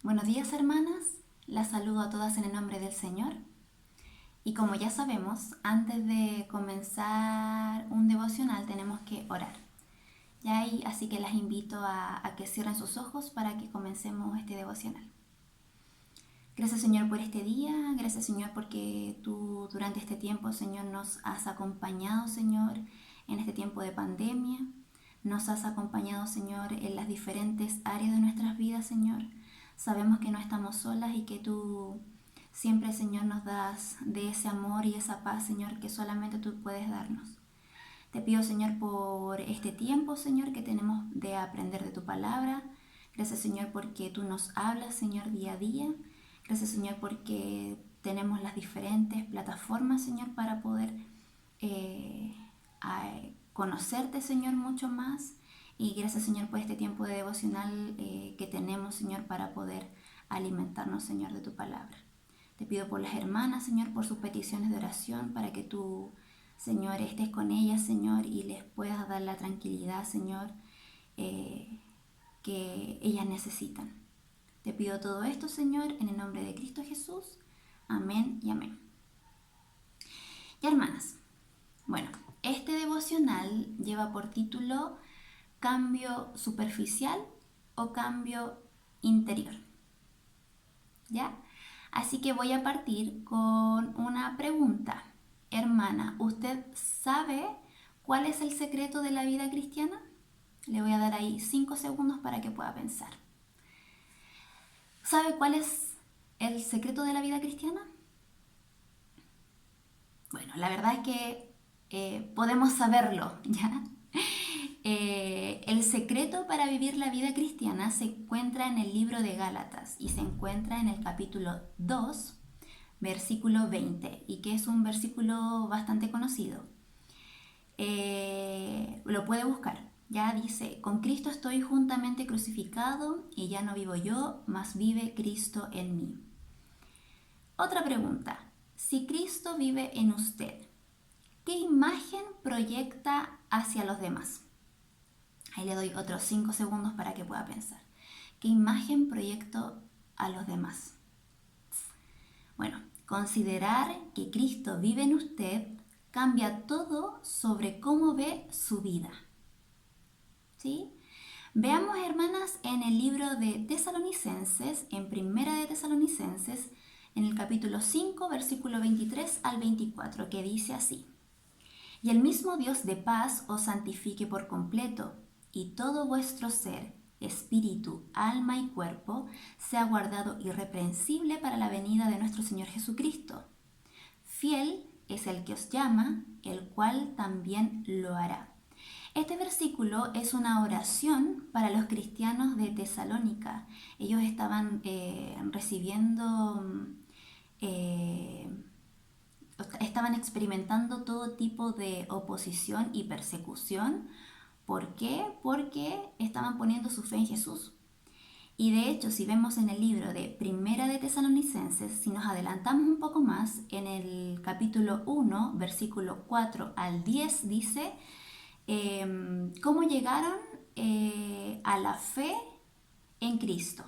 Buenos días, hermanas, las saludo a todas en el nombre del Señor. Y como ya sabemos, antes de comenzar un devocional tenemos que orar. Así que las invito a que cierren sus ojos para que comencemos este devocional. Gracias, Señor, por este día. Gracias, Señor, porque tú durante este tiempo, Señor, nos has acompañado, Señor, en este tiempo de pandemia. Nos has acompañado, Señor, en las diferentes áreas de nuestras vidas, Señor. Sabemos que no estamos solas y que tú siempre, Señor, nos das de ese amor y esa paz, Señor, que solamente tú puedes darnos. Te pido, Señor, por este tiempo, Señor, que tenemos de aprender de tu palabra. Gracias, Señor, porque tú nos hablas, Señor, día a día. Gracias, Señor, porque tenemos las diferentes plataformas, Señor, para poder conocerte, Señor, mucho más. Y gracias, Señor, por este tiempo de devocional que tenemos, Señor, para poder alimentarnos, Señor, de tu palabra. Te pido por las hermanas, Señor, por sus peticiones de oración, para que tú, Señor, estés con ellas, Señor, y les puedas dar la tranquilidad, Señor, que ellas necesitan. Te pido todo esto, Señor, en el nombre de Cristo Jesús. Amén y amén. Y hermanas, bueno, este devocional lleva por título ¿Cambio superficial o cambio interior? ¿Ya? Así que voy a partir con una pregunta. Hermana, ¿usted sabe cuál es el secreto de la vida cristiana? Le voy a dar ahí 5 segundos para que pueda pensar. ¿Sabe cuál es el secreto de la vida cristiana? Bueno, la verdad es que podemos saberlo, ¿ya? El secreto para vivir la vida cristiana se encuentra en el libro de Gálatas y se encuentra en el capítulo 2, versículo 20, y que es un versículo bastante conocido. Lo puede buscar. Ya dice: con Cristo estoy juntamente crucificado y ya no vivo yo, mas vive Cristo en mí. Otra pregunta: si Cristo vive en usted, ¿qué imagen proyecta hacia los demás? Ahí le doy otros 5 segundos para que pueda pensar. ¿Qué imagen proyecto a los demás? Bueno, considerar que Cristo vive en usted cambia todo sobre cómo ve su vida. ¿Sí? Veamos, hermanas, en el libro de Tesalonicenses, en Primera de Tesalonicenses, en el capítulo 5, versículo 23 al 24, que dice así: y el mismo Dios de paz os santifique por completo, y todo vuestro ser, espíritu, alma y cuerpo, sea guardado irreprensible para la venida de nuestro Señor Jesucristo. Fiel es el que os llama, el cual también lo hará. Este versículo es una oración para los cristianos de Tesalónica. Ellos estaban estaban experimentando todo tipo de oposición y persecución. ¿Por qué? Porque estaban poniendo su fe en Jesús. Y de hecho, si vemos en el libro de Primera de Tesalonicenses, si nos adelantamos un poco más, en el capítulo 1, versículo 4 al 10, dice cómo llegaron a la fe en Cristo.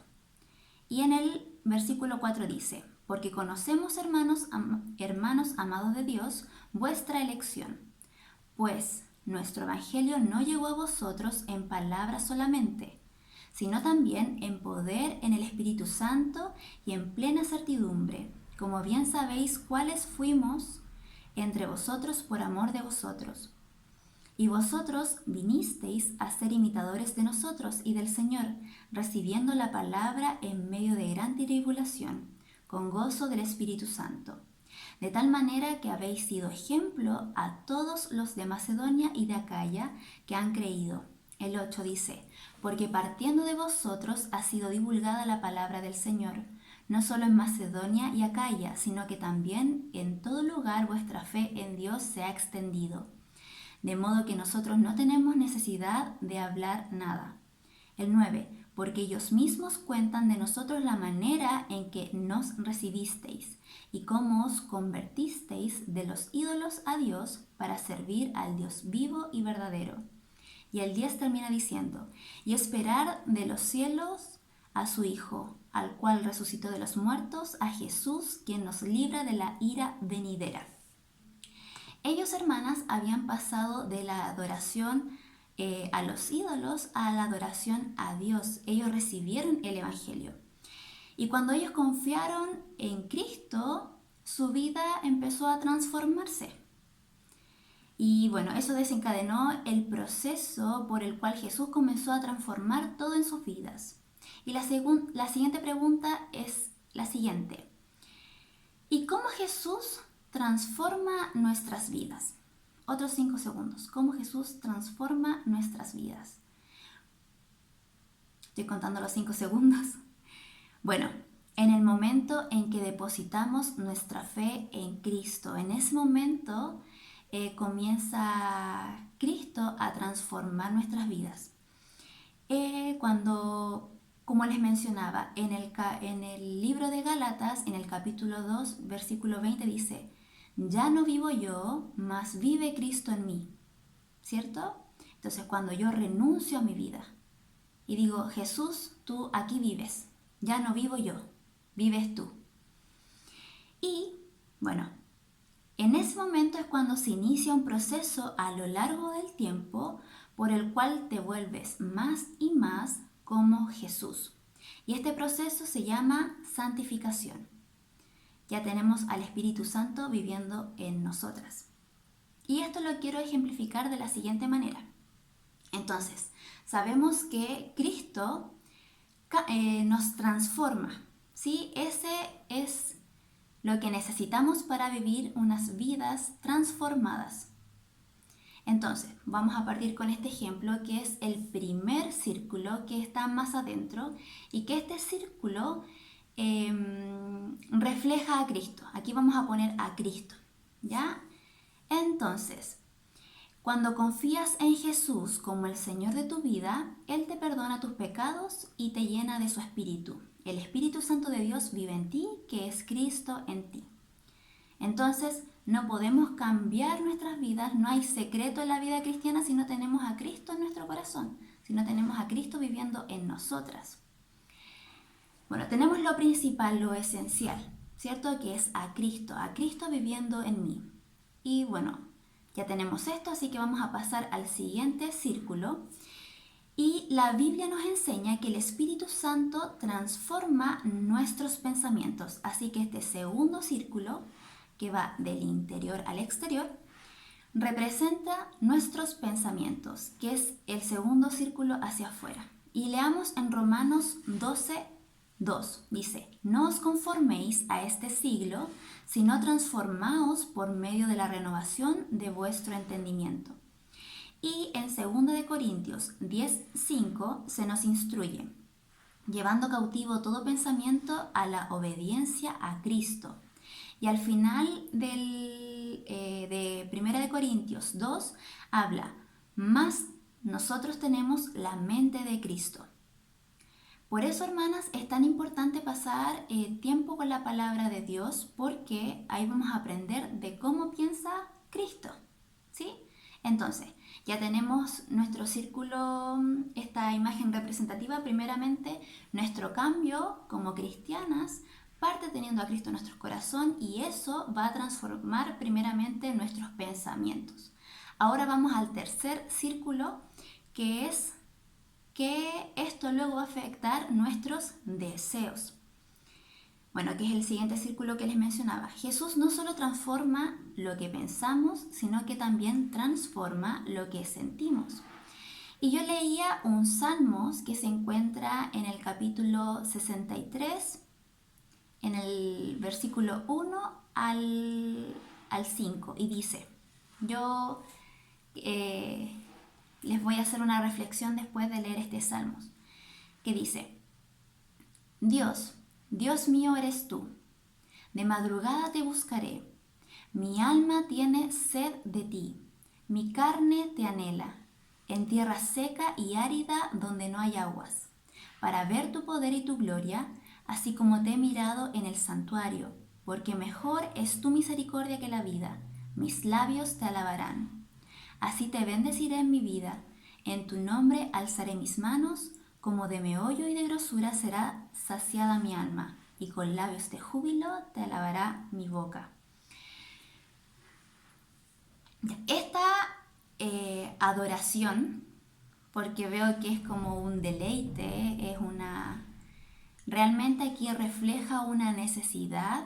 Y en el versículo 4 dice: porque conocemos, hermanos amados de Dios, vuestra elección, pues nuestro evangelio no llegó a vosotros en palabras solamente, sino también en poder, en el Espíritu Santo y en plena certidumbre, como bien sabéis cuáles fuimos entre vosotros por amor de vosotros. Y vosotros vinisteis a ser imitadores de nosotros y del Señor, recibiendo la palabra en medio de gran tribulación, con gozo del Espíritu Santo. De tal manera que habéis sido ejemplo a todos los de Macedonia y de Acaya que han creído. El 8 dice: porque partiendo de vosotros ha sido divulgada la palabra del Señor, no solo en Macedonia y Acaya, sino que también en todo lugar vuestra fe en Dios se ha extendido. De modo que nosotros no tenemos necesidad de hablar nada. El 9, porque ellos mismos cuentan de nosotros la manera en que nos recibisteis y cómo os convertisteis de los ídolos a Dios para servir al Dios vivo y verdadero. Y el 10 termina diciendo: y esperar de los cielos a su Hijo, al cual resucitó de los muertos, a Jesús, quien nos libra de la ira venidera. Ellos, hermanas, habían pasado de la adoración a los ídolos a la adoración a Dios. Ellos recibieron el Evangelio. Y cuando ellos confiaron en Cristo, su vida empezó a transformarse. Y bueno, eso desencadenó el proceso por el cual Jesús comenzó a transformar todo en sus vidas. Y la siguiente pregunta es la siguiente. ¿Y cómo Jesús transforma nuestras vidas? Otros 5 segundos. ¿Cómo Jesús transforma nuestras vidas? Estoy contando los 5 segundos. Bueno, en el momento en que depositamos nuestra fe en Cristo, en ese momento comienza Cristo a transformar nuestras vidas. Como les mencionaba, en el libro de Gálatas, en el capítulo 2, versículo 20 dice, ya no vivo yo, mas vive Cristo en mí, ¿cierto? Entonces cuando yo renuncio a mi vida y digo, Jesús, tú aquí vives, ya no vivo yo, vives tú. Y bueno, en ese momento es cuando se inicia un proceso a lo largo del tiempo por el cual te vuelves más y más como Jesús. Y este proceso se llama santificación. Ya tenemos al Espíritu Santo viviendo en nosotras. Y esto lo quiero ejemplificar de la siguiente manera. Entonces, sabemos que Cristo nos transforma, ¿sí? Ese es lo que necesitamos para vivir unas vidas transformadas. Entonces, vamos a partir con este ejemplo que es el primer círculo que está más adentro y que este círculo refleja a Cristo. Aquí vamos a poner a Cristo, ¿ya? Entonces, cuando confías en Jesús como el Señor de tu vida, Él te perdona tus pecados y te llena de su Espíritu. El Espíritu Santo de Dios vive en ti, que es Cristo en ti. Entonces, no podemos cambiar nuestras vidas, no hay secreto en la vida cristiana si no tenemos a Cristo en nuestro corazón, si no tenemos a Cristo viviendo en nosotras. Bueno, tenemos lo principal, lo esencial, ¿cierto? Que es a Cristo viviendo en mí. Y bueno, ya tenemos esto, así que vamos a pasar al siguiente círculo. Y la Biblia nos enseña que el Espíritu Santo transforma nuestros pensamientos. Así que este segundo círculo, que va del interior al exterior, representa nuestros pensamientos, que es el segundo círculo hacia afuera. Y leamos en Romanos 12:2. Dice, no os conforméis a este siglo, sino transformaos por medio de la renovación de vuestro entendimiento. Y en 2 Corintios 10:5 se nos instruye, llevando cautivo todo pensamiento a la obediencia a Cristo. Y al final de 1 Corintios 2 habla, más nosotros tenemos la mente de Cristo. Por eso, hermanas, es tan importante pasar tiempo con la palabra de Dios, porque ahí vamos a aprender de cómo piensa Cristo, ¿sí? Entonces, ya tenemos nuestro círculo, esta imagen representativa. Primeramente, nuestro cambio como cristianas parte teniendo a Cristo en nuestro corazón y eso va a transformar primeramente nuestros pensamientos. Ahora vamos al tercer círculo, que es que esto luego va a afectar nuestros deseos. Bueno, que es el siguiente círculo que les mencionaba. Jesús no solo transforma lo que pensamos, sino que también transforma lo que sentimos. Y yo leía un Salmos que se encuentra en el capítulo 63, en el versículo 1 al 5, y dice, yo les voy a hacer una reflexión después de leer este Salmos, que dice, Dios mío eres tú, de madrugada te buscaré, mi alma tiene sed de ti, mi carne te anhela, en tierra seca y árida donde no hay aguas, para ver tu poder y tu gloria, así como te he mirado en el santuario, porque mejor es tu misericordia que la vida, mis labios te alabarán. Así te bendeciré en mi vida, en tu nombre alzaré mis manos, como de meollo y de grosura será saciada mi alma, y con labios de júbilo te alabará mi boca. Esta adoración, porque veo que es como un deleite, es una... Realmente aquí refleja una necesidad.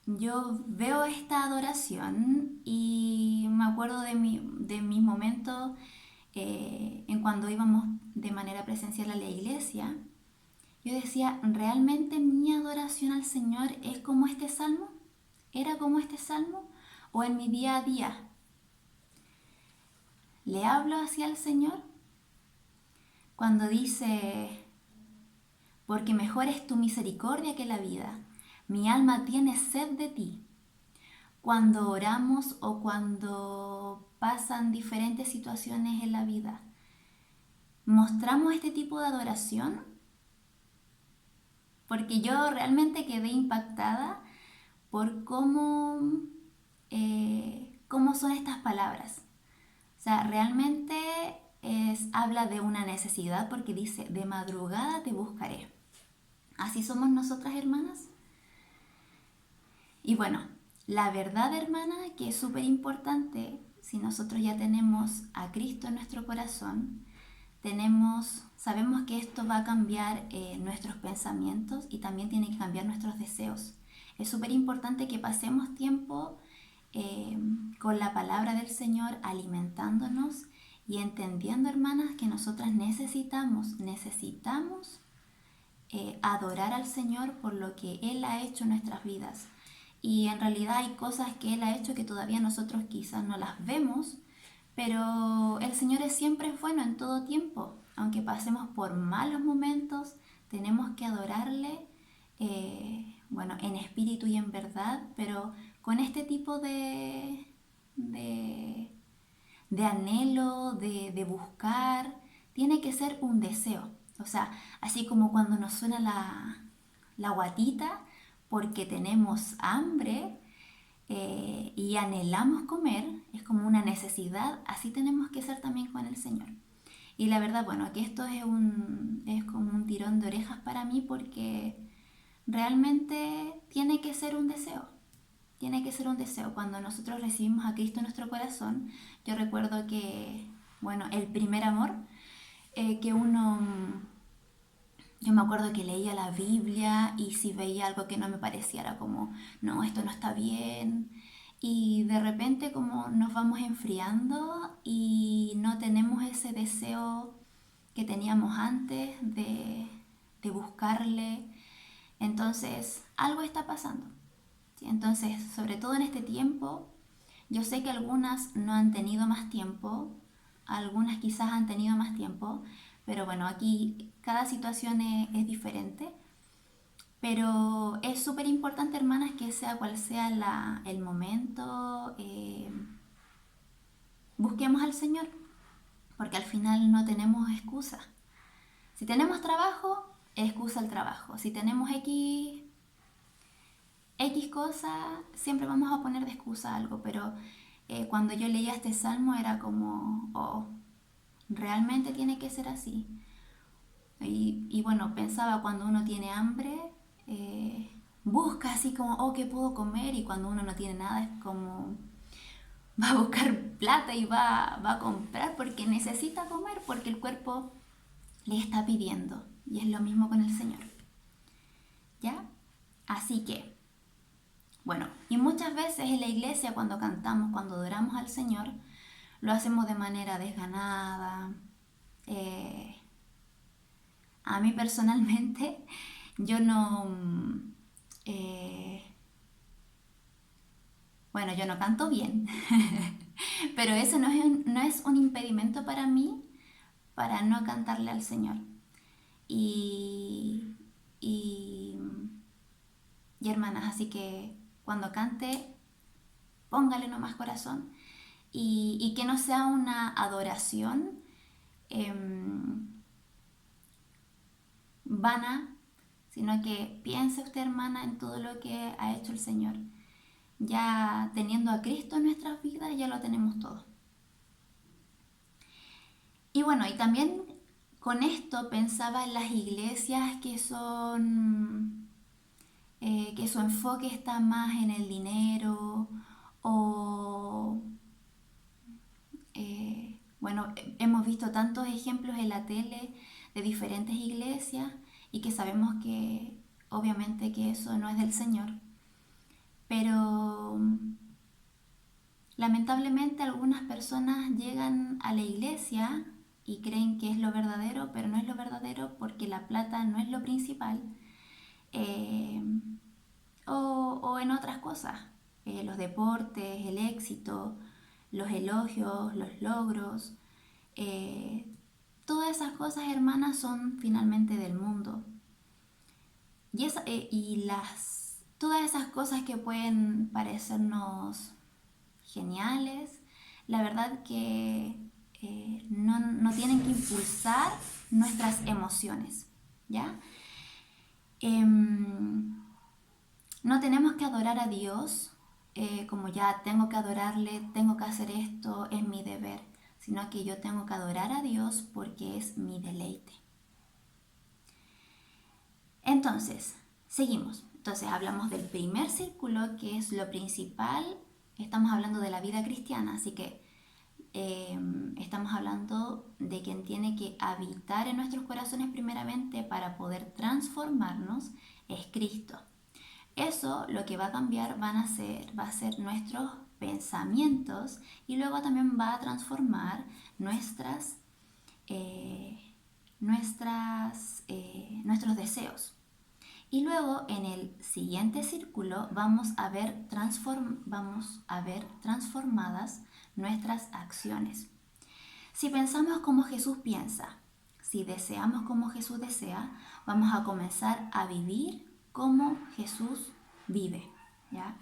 Yo veo esta adoración y me acuerdo de mis momentos en cuando íbamos de manera presencial a la iglesia. Yo decía, ¿realmente mi adoración al Señor es como este salmo? ¿Era como este salmo? ¿O en mi día a día le hablo hacia el Señor? Cuando dice, porque mejor es tu misericordia que la vida, mi alma tiene sed de ti. Cuando oramos o cuando pasan diferentes situaciones en la vida, ¿mostramos este tipo de adoración? Porque yo realmente quedé impactada por cómo son estas palabras. O sea, realmente habla de una necesidad porque dice, de madrugada te buscaré. ¿Así somos nosotras, hermanas? Y bueno, la verdad, hermana, que es súper importante, si nosotros ya tenemos a Cristo en nuestro corazón, sabemos que esto va a cambiar nuestros pensamientos y también tiene que cambiar nuestros deseos. Es súper importante que pasemos tiempo con la palabra del Señor, alimentándonos y entendiendo, hermanas, que nosotras necesitamos adorar al Señor por lo que Él ha hecho en nuestras vidas. Y en realidad hay cosas que Él ha hecho que todavía nosotros quizás no las vemos, pero el Señor siempre es bueno en todo tiempo. Aunque pasemos por malos momentos, tenemos que adorarle, bueno, en espíritu y en verdad, pero con este tipo de anhelo, de buscar, tiene que ser un deseo. O sea, así como cuando nos suena la guatita porque tenemos hambre y anhelamos comer, es como una necesidad, así tenemos que ser también con el Señor. Y la verdad, bueno, que esto es como un tirón de orejas para mí porque realmente tiene que ser un deseo. Tiene que ser un deseo. Cuando nosotros recibimos a Cristo en nuestro corazón, yo recuerdo que, bueno, el primer amor, que uno, yo me acuerdo que leía la Biblia y si veía algo que no me pareciera como, no, esto no está bien. Y de repente como nos vamos enfriando y no tenemos ese deseo que teníamos antes de buscarle. Entonces, algo está pasando. ¿Sí? Entonces, sobre todo en este tiempo, yo sé que algunas no han tenido más tiempo, algunas quizás han tenido más tiempo, pero bueno, aquí cada situación es diferente. Pero es súper importante, hermanas, que sea cual sea el momento, busquemos al Señor, porque al final no tenemos excusa. Si tenemos trabajo, excusa el trabajo. Si tenemos X cosa, siempre vamos a poner de excusa algo, pero cuando yo leía este salmo era como, oh, realmente tiene que ser así. Y bueno, pensaba cuando uno tiene hambre, busca así como, oh, ¿qué puedo comer? Y cuando uno no tiene nada es como, va a buscar plata y va a comprar porque necesita comer, porque el cuerpo le está pidiendo. Y es lo mismo con el Señor. ¿Ya? Así que, bueno, y muchas veces en la iglesia cuando cantamos, cuando adoramos al Señor, lo hacemos de manera desganada. A mí personalmente, yo no... bueno, yo no canto bien, pero eso no es un impedimento para mí para no cantarle al Señor. Y, y, y hermanas, así que cuando cante, póngale nomás corazón y que no sea una adoración eh, vana, sino que piense usted, hermana, en todo lo que ha hecho el Señor. Ya teniendo a Cristo en nuestras vidas, ya lo tenemos todo. Y bueno, y también con esto pensaba en las iglesias que su enfoque está más en el dinero o, bueno, hemos visto tantos ejemplos en la tele de diferentes iglesias y que sabemos que obviamente que eso no es del Señor, pero lamentablemente algunas personas llegan a la iglesia y creen que es lo verdadero, pero no es lo verdadero porque la plata no es lo principal. Eh, o en otras cosas, los deportes, el éxito, los elogios, los logros, eh, todas esas cosas, hermanas, son finalmente del mundo. Todas esas cosas que pueden parecernos geniales, la verdad que no tienen que impulsar nuestras emociones, ¿ya? No tenemos que adorar a Dios como ya tengo que adorarle, tengo que hacer esto, es mi deber, sino que yo tengo que adorar a Dios porque es mi deleite. Entonces, seguimos. Entonces hablamos del primer círculo, que es lo principal. Estamos hablando de la vida cristiana, así que estamos hablando de quien tiene que habitar en nuestros corazones primeramente para poder transformarnos, es Cristo. Eso lo que va a cambiar va a ser nuestros pensamientos y luego también va a transformar nuestros deseos. Y luego en el siguiente círculo vamos a ver transformadas nuestras acciones. Si pensamos como Jesús piensa, si deseamos como Jesús desea, vamos a comenzar a vivir como Jesús vive, ¿ya?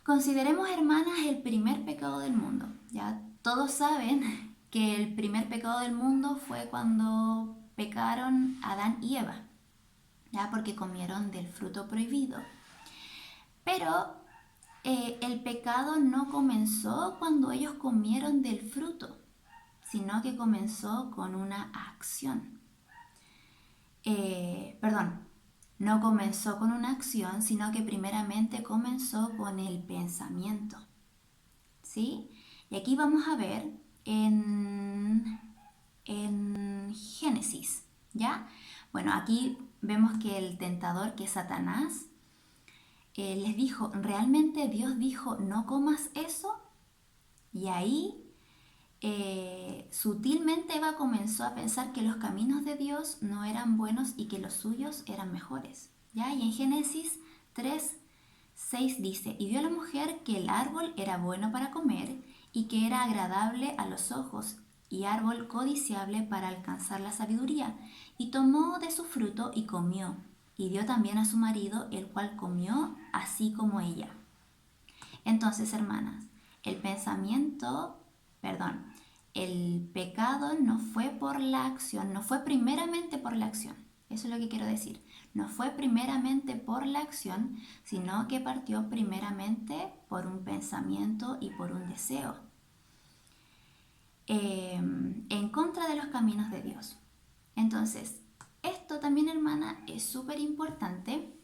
Consideremos, hermanas, el primer pecado del mundo, ¿ya? Todos saben que el primer pecado del mundo fue cuando pecaron Adán y Eva, ¿ya? Porque comieron del fruto prohibido. Pero el pecado no comenzó cuando ellos comieron del fruto, sino que comenzó con una acción. No comenzó con una acción, sino que primeramente comenzó con el pensamiento. ¿Sí? Y aquí vamos a ver en Génesis, ¿ya? Bueno, aquí vemos que el tentador, que es Satanás, les dijo, ¿realmente Dios dijo no comas eso? Y ahí sutilmente Eva comenzó a pensar que los caminos de Dios no eran buenos y que los suyos eran mejores. ¿Ya? Y en Génesis 3:6 dice, y vio la mujer que el árbol era bueno para comer y que era agradable a los ojos y árbol codiciable para alcanzar la sabiduría, y tomó de su fruto y comió, y dio también a su marido, el cual comió así como ella. Entonces, hermanas, el pecado no fue por la acción, no fue primeramente por la acción. Eso es lo que quiero decir. No fue primeramente por la acción, sino que partió primeramente por un pensamiento y por un deseo. En contra de los caminos de Dios. Entonces, esto también, hermana, es súper importante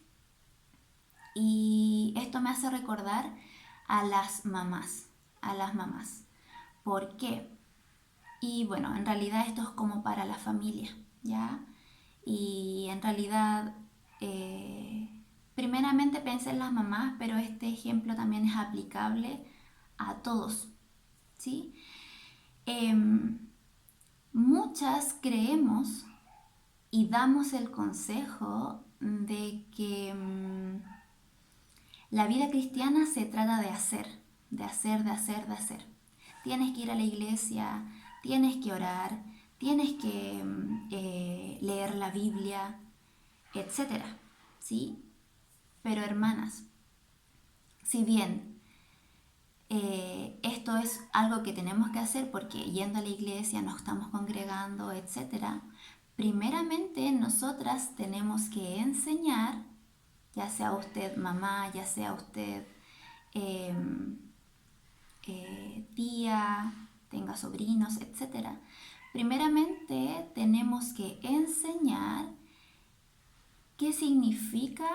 y esto me hace recordar a las mamás, ¿Por qué? Y bueno, en realidad esto es como para la familia, ¿ya? Y en realidad, primeramente pensé en las mamás, pero este ejemplo también es aplicable a todos, ¿sí? Muchas creemos y damos el consejo de que la vida cristiana se trata de hacer, de hacer, de hacer, de hacer. Tienes que ir a la iglesia, tienes que orar, tienes que leer la Biblia, etcétera, ¿sí? Pero hermanas, si bien esto es algo que tenemos que hacer porque yendo a la iglesia nos estamos congregando, etcétera, primeramente nosotras tenemos que enseñar, ya sea usted mamá, ya sea usted tía, tenga sobrinos, etcétera. Primeramente tenemos que enseñar qué significa,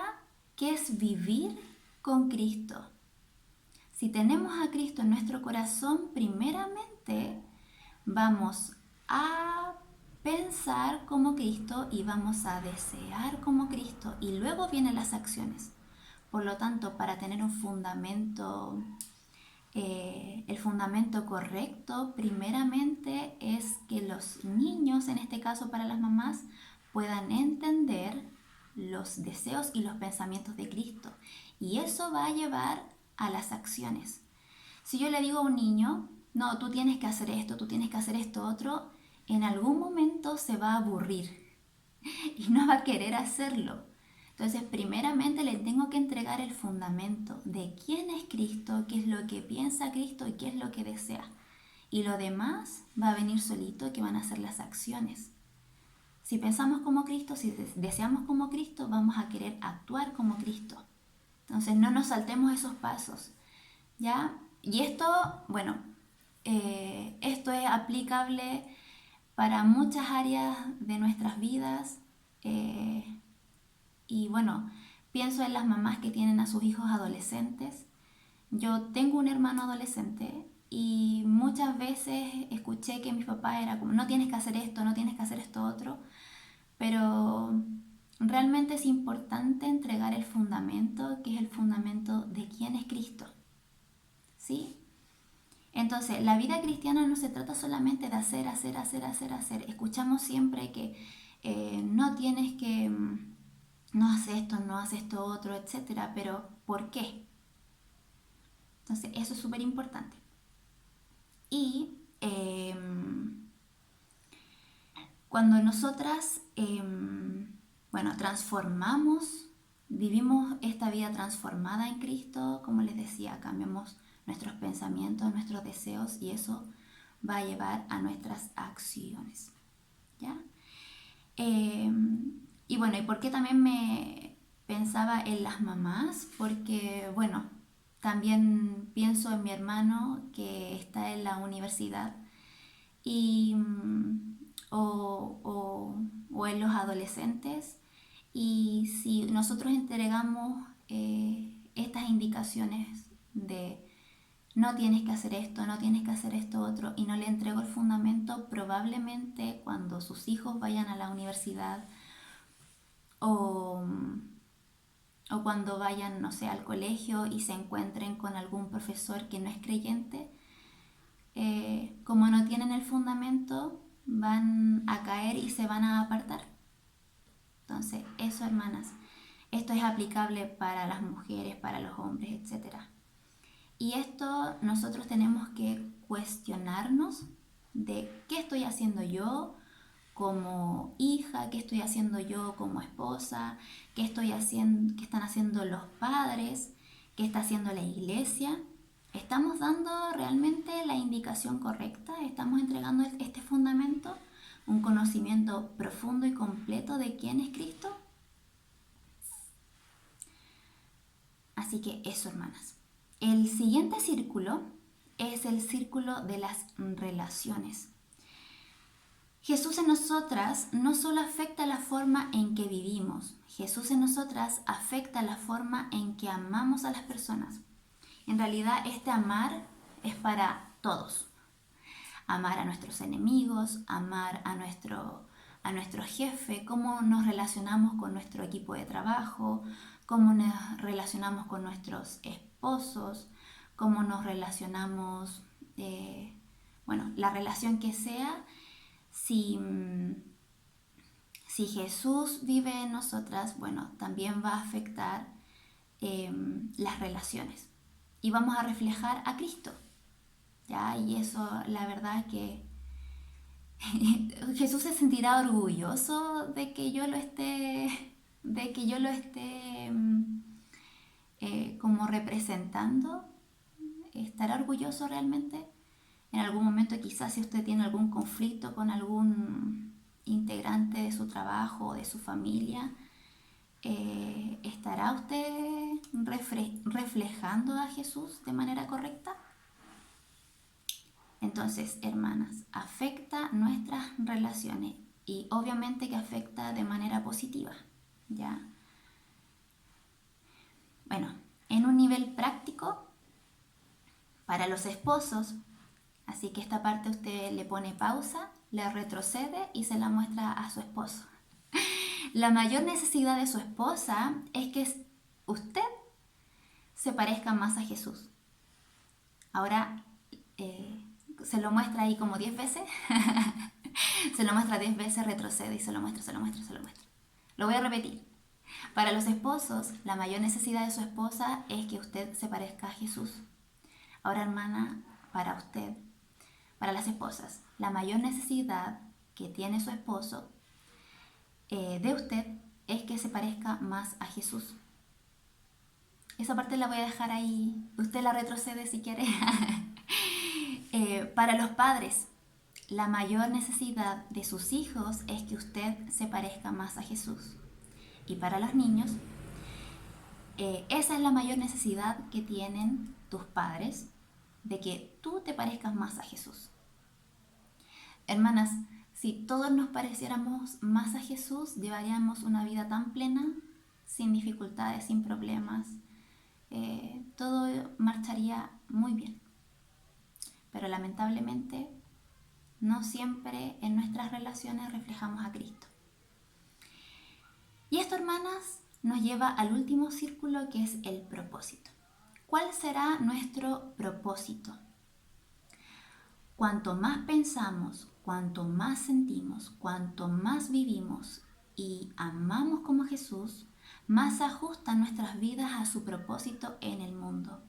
qué es vivir con Cristo. Si tenemos a Cristo en nuestro corazón, primeramente vamos a pensar como Cristo y vamos a desear como Cristo, y luego vienen las acciones. Por lo tanto, para tener un fundamento, el fundamento correcto, primeramente es que los niños, en este caso para las mamás, puedan entender los deseos y los pensamientos de Cristo. Y eso va a llevar a las acciones. Si yo le digo a un niño, no, tú tienes que hacer esto, tú tienes que hacer esto otro, en algún momento se va a aburrir y no va a querer hacerlo. Entonces, primeramente le tengo que entregar el fundamento de quién es Cristo, qué es lo que piensa Cristo y qué es lo que desea. Y lo demás va a venir solito, que van a ser las acciones. Si pensamos como Cristo, si deseamos como Cristo, vamos a querer actuar como Cristo. Entonces, no nos saltemos esos pasos, ¿ya? Y esto, bueno, esto es aplicable para muchas áreas de nuestras vidas. Y bueno, pienso en las mamás que tienen a sus hijos adolescentes. Yo tengo un hermano adolescente y muchas veces escuché que mi papá era como, no tienes que hacer esto, no tienes que hacer esto otro, pero realmente es importante entregar el fundamento, que es el fundamento de quién es Cristo, ¿sí? Entonces, la vida cristiana no se trata solamente de hacer, hacer, hacer, hacer, hacer. Escuchamos siempre que no tienes que, no haces esto, no haces esto otro, etcétera, pero ¿por qué? Entonces, eso es súper importante. Y cuando nosotras, bueno, transformamos, vivimos esta vida transformada en Cristo, como les decía, cambiamos nuestros pensamientos, nuestros deseos, y eso va a llevar a nuestras acciones, ¿ya? Y bueno, ¿y por qué también me pensaba en las mamás? Porque, bueno, también pienso en mi hermano que está en la universidad y, o en los adolescentes, y si nosotros entregamos estas indicaciones de no tienes que hacer esto, no tienes que hacer esto otro, y no le entrego el fundamento, probablemente cuando sus hijos vayan a la universidad o, o cuando vayan, no sé, al colegio y se encuentren con algún profesor que no es creyente, como no tienen el fundamento, van a caer y se van a apartar. Entonces, eso, hermanas, esto es aplicable para las mujeres, para los hombres, etcétera. Y esto nosotros tenemos que cuestionarnos de qué estoy haciendo yo como hija, qué estoy haciendo yo como esposa, qué estoy haciendo, qué están haciendo los padres, qué está haciendo la iglesia. ¿Estamos dando realmente la indicación correcta? ¿Estamos entregando este fundamento? ¿Un conocimiento profundo y completo de quién es Cristo? Así que eso, hermanas. El siguiente círculo es el círculo de las relaciones. Jesús en nosotras no solo afecta la forma en que vivimos, Jesús en nosotras afecta la forma en que amamos a las personas. En realidad, este amar es para todos. Amar a nuestros enemigos, amar a nuestro jefe, cómo nos relacionamos con nuestro equipo de trabajo, cómo nos relacionamos con nuestros esposos, cómo nos relacionamos, bueno, la relación que sea, si, si Jesús vive en nosotras, bueno, también va a afectar las relaciones y vamos a reflejar a Cristo, ¿ya? Y eso, la verdad que Jesús se sentirá orgulloso de que yo lo esté como representando. ¿Estará orgulloso realmente? En algún momento, quizás si usted tiene algún conflicto con algún integrante de su trabajo o de su familia, ¿estará usted reflejando a Jesús de manera correcta? Entonces, hermanas, afecta nuestras relaciones y obviamente que afecta de manera positiva, ¿ya? Bueno, en un nivel práctico, para los esposos, así que esta parte usted le pone pausa, le retrocede y se la muestra a su esposo. La mayor necesidad de su esposa es que usted se parezca más a Jesús. Ahora se lo muestra ahí como 10 veces. Se lo muestra 10 veces, retrocede y se lo muestra, se lo muestra, se lo muestra. Lo voy a repetir. Para los esposos, la mayor necesidad de su esposa es que usted se parezca a Jesús. Ahora, hermana, para usted, para las esposas, la mayor necesidad que tiene su esposo de usted es que se parezca más a Jesús. Esa parte la voy a dejar ahí. Usted la retrocede si quiere. Para los padres, la mayor necesidad de sus hijos es que usted se parezca más a Jesús. Y para los niños, esa es la mayor necesidad que tienen tus padres, de que tú te parezcas más a Jesús. Hermanas, si todos nos pareciéramos más a Jesús, llevaríamos una vida tan plena, sin dificultades, sin problemas. Todo marcharía muy bien. Pero lamentablemente, no siempre en nuestras relaciones reflejamos a Cristo. Y esto, hermanas, nos lleva al último círculo, que es el propósito. ¿Cuál será nuestro propósito? Cuanto más pensamos, cuanto más sentimos, cuanto más vivimos y amamos como Jesús, más ajustan nuestras vidas a su propósito en el mundo.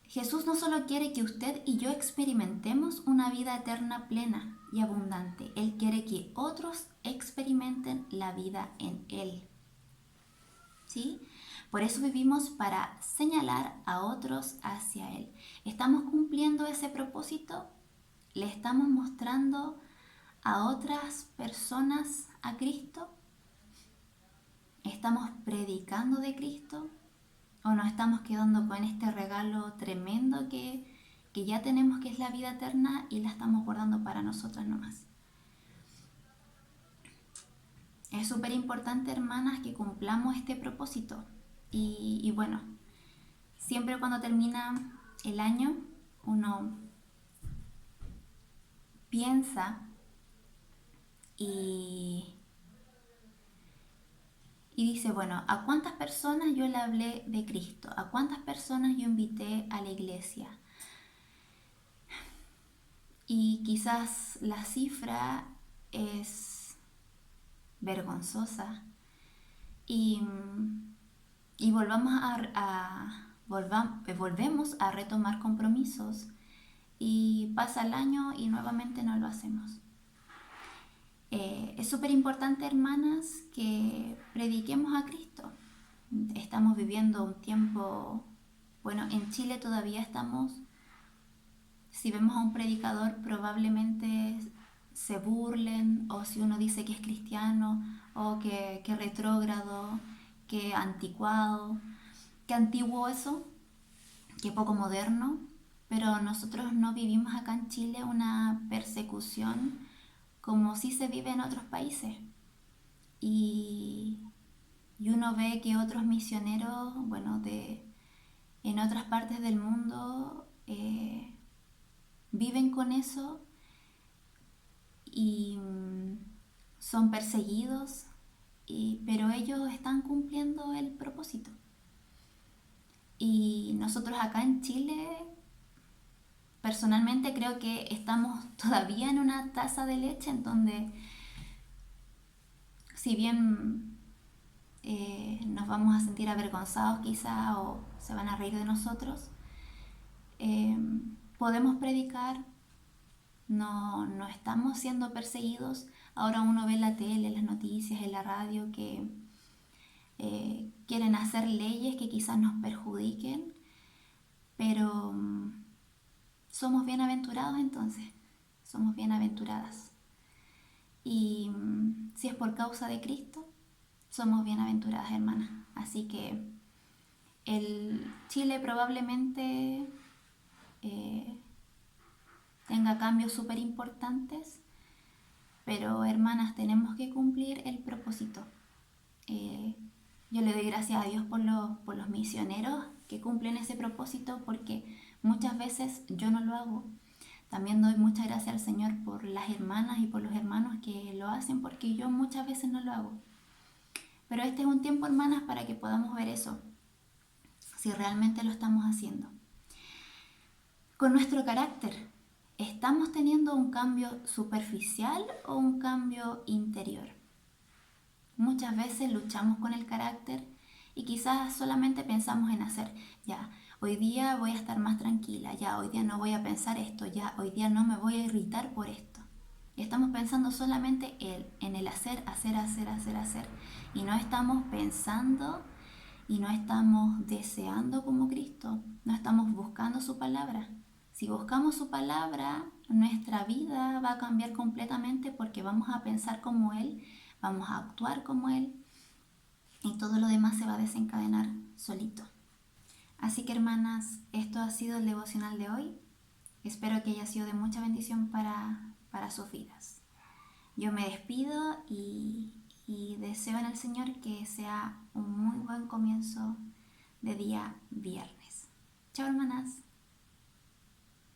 Jesús no solo quiere que usted y yo experimentemos una vida eterna plena y abundante, Él quiere que otros experimenten la vida en Él. ¿Sí? Por eso vivimos para señalar a otros hacia Él. ¿Estamos cumpliendo ese propósito? ¿Le estamos mostrando a otras personas a Cristo? ¿Estamos predicando de Cristo? ¿O nos estamos quedando con este regalo tremendo que ya tenemos, que es la vida eterna, y la estamos guardando para nosotras nomás? Es súper importante, hermanas, que cumplamos este propósito. Y bueno, siempre cuando termina el año, uno piensa y dice, bueno, ¿a cuántas personas yo le hablé de Cristo? ¿A cuántas personas yo invité a la iglesia? Y quizás la cifra es vergonzosa. Y volvemos a retomar compromisos. Y pasa el año y nuevamente no lo hacemos. Es súper importante, hermanas, que prediquemos a Cristo. Estamos viviendo un tiempo, bueno, en Chile todavía estamos, si vemos a un predicador probablemente se burlen, o si uno dice que es cristiano, o que retrógrado, que anticuado, que antiguo eso, que poco moderno. Pero nosotros no vivimos acá en Chile una persecución como sí se vive en otros países. Y uno ve que otros misioneros, bueno, en otras partes del mundo viven con eso y son perseguidos, pero ellos están cumpliendo el propósito. Y nosotros acá en Chile, personalmente creo que estamos todavía en una taza de leche en donde, si bien nos vamos a sentir avergonzados quizá, o se van a reír de nosotros, podemos predicar, no estamos siendo perseguidos. Ahora uno ve en la tele, en las noticias, en la radio, que quieren hacer leyes que quizás nos perjudiquen, pero somos bienaventurados entonces, somos bienaventuradas. Y si es por causa de Cristo, somos bienaventuradas, hermanas. Así que el Chile probablemente tenga cambios súper importantes, pero hermanas, tenemos que cumplir el propósito. Eh, yo le doy gracias a Dios por los misioneros que cumplen ese propósito, porque muchas veces yo no lo hago. También doy muchas gracias al Señor por las hermanas y por los hermanos que lo hacen, porque yo muchas veces no lo hago. Pero este es un tiempo, hermanas, para que podamos ver eso, si realmente lo estamos haciendo. Con nuestro carácter, ¿estamos teniendo un cambio superficial o un cambio interior? Muchas veces luchamos con el carácter y quizás solamente pensamos en hacer, ya, hoy día voy a estar más tranquila, ya, hoy día no voy a pensar esto, ya, hoy día no me voy a irritar por esto. Y estamos pensando solamente en el hacer, hacer, hacer, hacer, hacer. Y no estamos pensando y no estamos deseando como Cristo, no estamos buscando su palabra. Si buscamos su palabra, nuestra vida va a cambiar completamente porque vamos a pensar como Él, vamos a actuar como Él y todo lo demás se va a desencadenar solito. Así que hermanas, esto ha sido el devocional de hoy. Espero que haya sido de mucha bendición para sus vidas. Yo me despido y deseo en el Señor que sea un muy buen comienzo de día viernes. Chao hermanas.